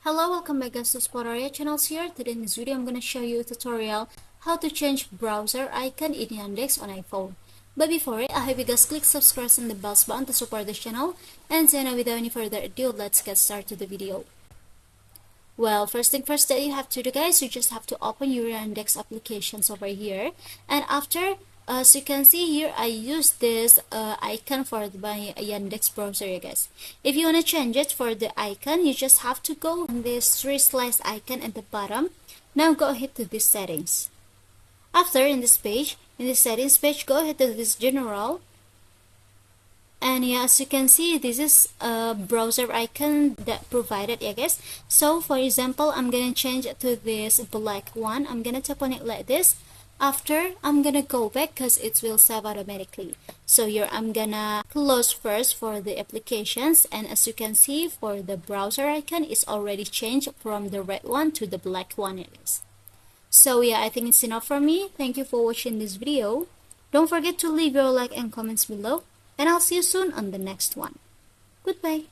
Hello, welcome back guys to Spotaria channels here. Today in this video I'm going to show you a tutorial how to change browser icon in Yandex on iPhone. But before it, I hope you guys click subscribe and the bell button to support this channel. And so now without any further ado, let's get started to the video. Well, first thing first that you have to do guys, you just have to open your Yandex applications over here. And after, as you can see here, I use this icon for my Yandex browser, you guys. If you want to change it for the icon, you just have to go on this three slice icon at the bottom. Now go ahead to this settings. After, in this page, in the settings page, go ahead to this general. And yeah, as you can see, this is a browser icon that provided, yeah guys. So for example, I'm gonna change it to this black one. I'm gonna tap on it like this. After, I'm gonna go back because it will save automatically. So here I'm gonna close first for the applications, and as you can see, for the browser icon, it's already changed from the red one to the black one, it is. So yeah, I think it's enough for me. Thank you for watching this video. Don't forget to leave your like and comments below, and I'll see you soon on the next one. Goodbye.